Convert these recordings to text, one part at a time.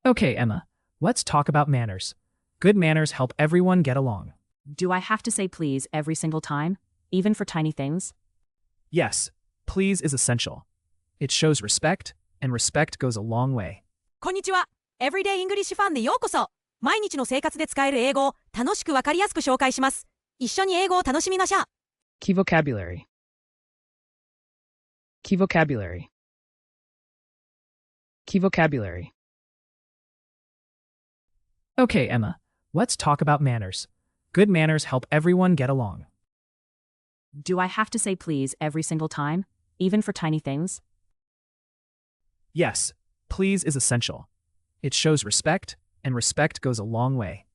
Okay, Emma, let's talk about manners. Good manners help everyone get along. Do I have to say please every single time, even for tiny things? Yes, please is essential. It shows respect, and respect goes a long way. こんにちは。Everyday English ファンでようこそ。毎日の生活で使える英語を楽しくわかりやすく紹介します。一緒に英語を楽しみましょう。Key vocabulary. Key vocabulary. Key vocabulary. Okay, Emma, let's talk about manners. Good manners help everyone get along. Do I have to say please every single time, even for tiny things? Yes, please is essential. It shows respect, and respect goes a long way.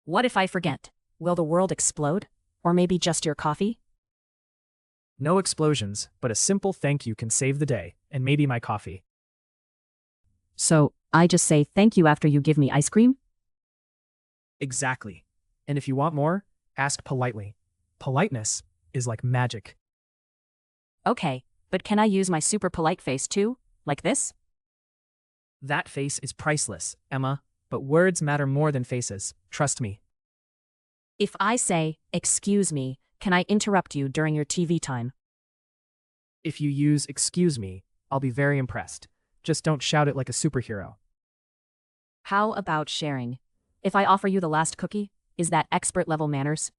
What if I forget? Will the world explode? Or maybe just your coffee? No explosions, but a simple thank you can save the day, and maybe my coffee. So, I just say thank you after you give me ice cream? Exactly. And if you want more, ask politely. Politeness is like magic. Okay, but can I use my super polite face too? Like this? That face is priceless, Emma, but words matter more than faces, trust me. If I say, excuse me, can I interrupt you during your TV time? If you use excuse me, I'll be very impressed. Just don't shout it like a superhero. How about sharing? If I offer you the last cookie, is that expert level manners?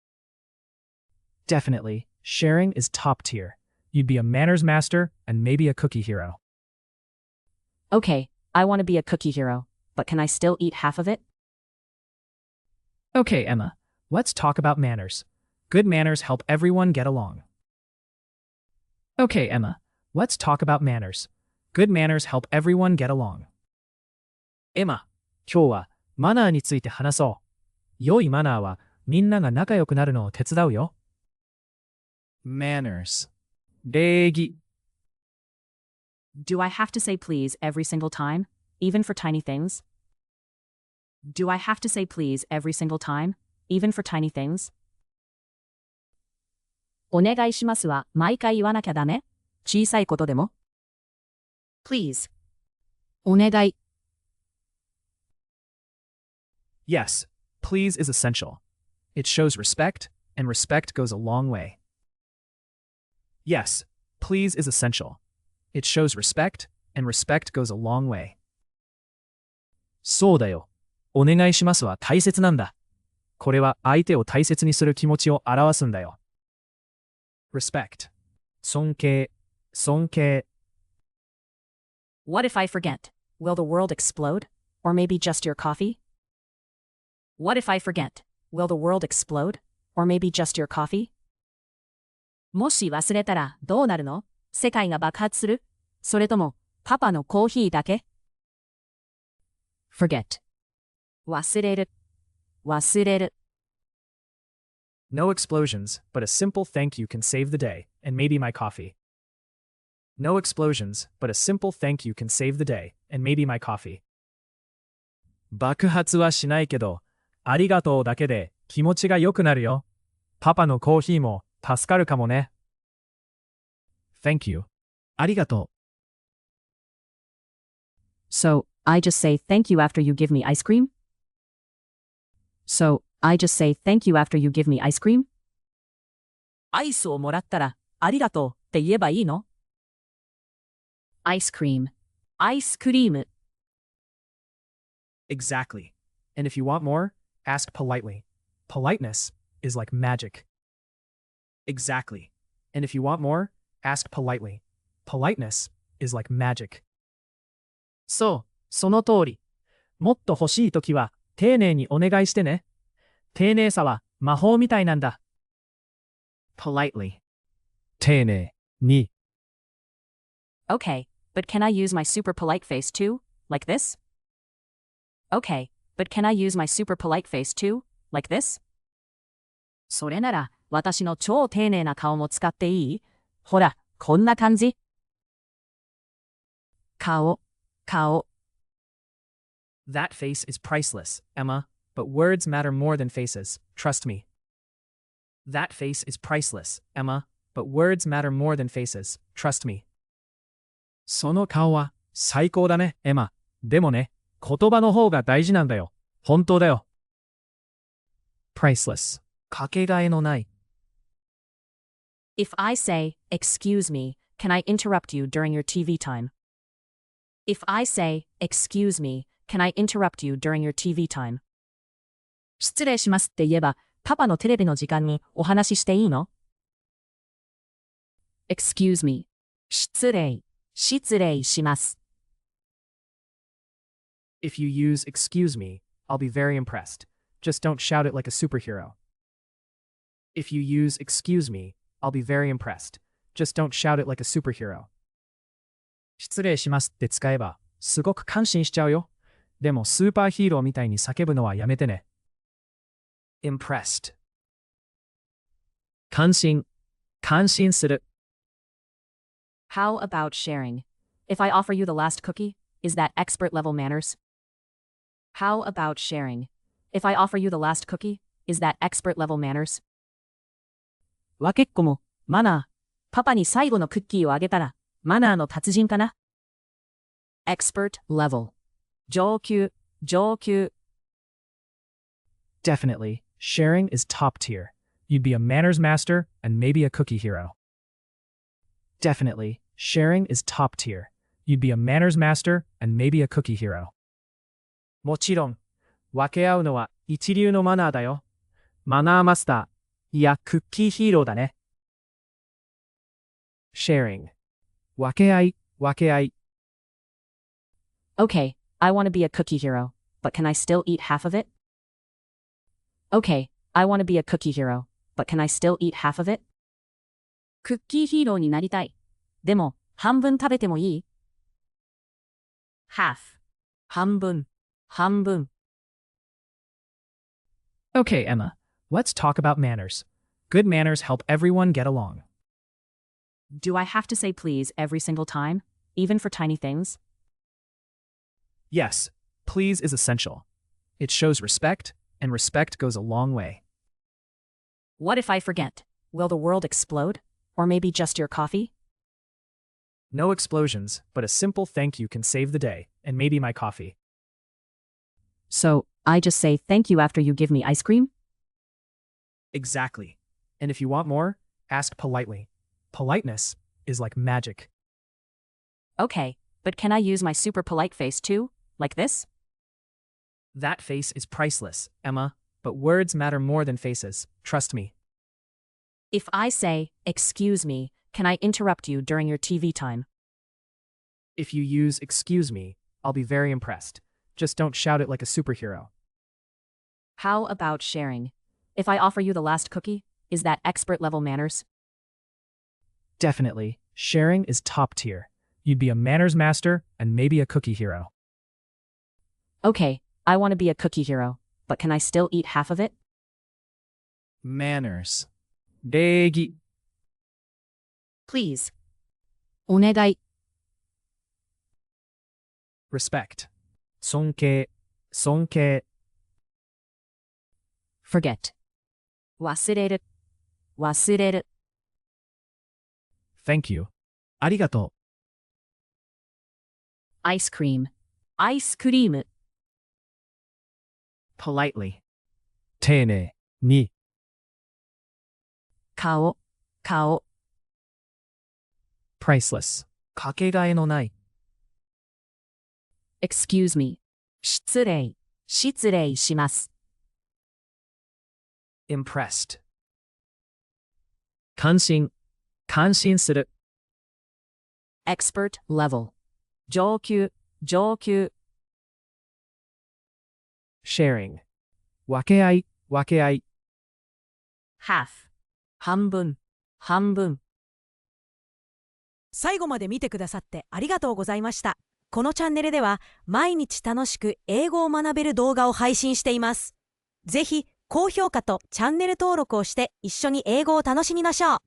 Definitely, sharing is top tier. You'd be a manners master and maybe a cookie hero. Okay, I want to be a cookie hero, but can I still eat half of it? Okay, Emma, let's talk about manners. Good manners help everyone get along. Okay, Emma, let's talk about manners. Good manners help everyone get along. Emma, 今日はマナーについて話そう。良いマナーはみんなが仲良くなるのを手伝うよ。Manners. 礼儀。Do I have to say please every single time, even for tiny things? Do I have to say please every single time, even for tiny things? お願いしますは毎回言わなきゃダメ？小さいことでも？ Please. お願い。Yes, please is essential. It shows respect, and respect goes a long way. Yes, please is essential. It shows respect, and respect goes a long way. そうだよ。お願いしますは大切なんだ。これは相手を大切にする気持ちを表すんだよ。Respect. 尊敬、尊敬。What if I forget? Will the world explode? Or maybe just your coffee? What if I forget? Will the world explode? Or maybe just your coffee? もし忘れたらどうなるの？世界が爆発する？それともパパのコーヒーだけ？ Forget. 忘れる。忘れる。No explosions, but a simple thank you can save the day, and maybe my coffee. No explosions, but a simple thank you can save the day, and maybe my coffee. 爆発はしないけど、ありがとうだけで気持ちが良くなるよ。パパのコーヒーも助かるかもね。Thank you. ありがとう。So, I just say thank you after you give me ice cream? So, I just say thank you after you give me ice cream? アイスをもらったらありがとうって言えばいいの？ Ice cream. アイスクリーム。Exactly. And if you want more, ask politely. Politeness is like magic. Exactly. And if you want more, ask politely. Politeness is like magic. そう、その通り。もっと欲しいときは丁寧にお願いしてね。丁寧さは魔法みたいなんだ。Politely. 丁寧に。Okay, but can I use my super polite face too? Like this? Okay, but can I use my super polite face too? Like this? それなら私の超丁寧な顔も使っていい？ほら、こんな感じ。顔、顔。That face is priceless, Emma, but words matter more than faces, trust me. That face is priceless, Emma, but words matter more than faces, trust me. その顔は最高だね、エマ。でもね、言葉の方が大事なんだよ。本当だよ。priceless かけがえのない。If I say, excuse me, can I interrupt you during your TV time? If I say, excuse me, can I interrupt you during your TV time? 失礼しますって言えば、パパのテレビの時間にお話ししていいの？ Excuse me. 失礼します。If you use excuse me, I'll be very impressed. Just don't shout it like a superhero. If you use excuse me, I'll be very impressed. Just don't shout it like a superhero. 失礼しますって使えば、すごく感心しちゃうよ。でもスーパーヒーローみたいに叫ぶのはやめてね。impressed 感心する。How about sharing? If I offer you the last cookie, is that expert level manners? How about sharing? If I offer you the last cookie, is that expert level manners? 分けっこも、マナー。パパに最後のクッキーをあげたら、マナーの達人かな？ expert level 上級 Definitely, sharing is top tier. You'd be a manners master and maybe a cookie hero. Definitely, sharing is top tier. You'd be a manners master and maybe a cookie hero. もちろん、分け合うのは一流のマナーだよ。マナーマスター、いや、クッキーヒーローだね。sharing 分け合い Okay, I want to be a cookie hero, but can I still eat half of it? Okay, I want to be a cookie hero, but can I still eat half of it? クッキーヒーローになりたい。でも、半分食べてもいい？ half 半分 Okay, Emma, let's talk about manners. Good manners help everyone get along. Do I have to say please every single time, even for tiny things? Yes, please is essential. It shows respect, and respect goes a long way. What if I forget? Will the world explode? Or maybe just your coffee? No explosions, but a simple thank you can save the day, and maybe my coffee. So, I just say thank you after you give me ice cream? Exactly. And if you want more, ask politely. Politeness is like magic. Okay, but can I use my super polite face too? Like this? That face is priceless, Emma, but words matter more than faces, trust me. If I say, excuse me, can I interrupt you during your TV time? If you use excuse me, I'll be very impressed. Just don't shout it like a superhero. How about sharing? If I offer you the last cookie, is that expert level manners? Definitely, sharing is top tier. You'd be a manners master and maybe a cookie hero. Okay, I want to be a cookie hero, but can I still eat half of it? Manners 礼儀 Please. お願い respect 尊敬 forget. 忘れる thank you ありがと ice cream. アイスクリーム politely 丁寧に顔 priceless かけがえのない excuse me. 失礼します impressed 感心する expert level. 上級 sharing 分け合い half. 半分最後まで見てくださってありがとうございました。このチャンネルでは毎日楽しく英語を学べる動画を配信しています。ぜひ高評価とチャンネル登録をして一緒に英語を楽しみましょう。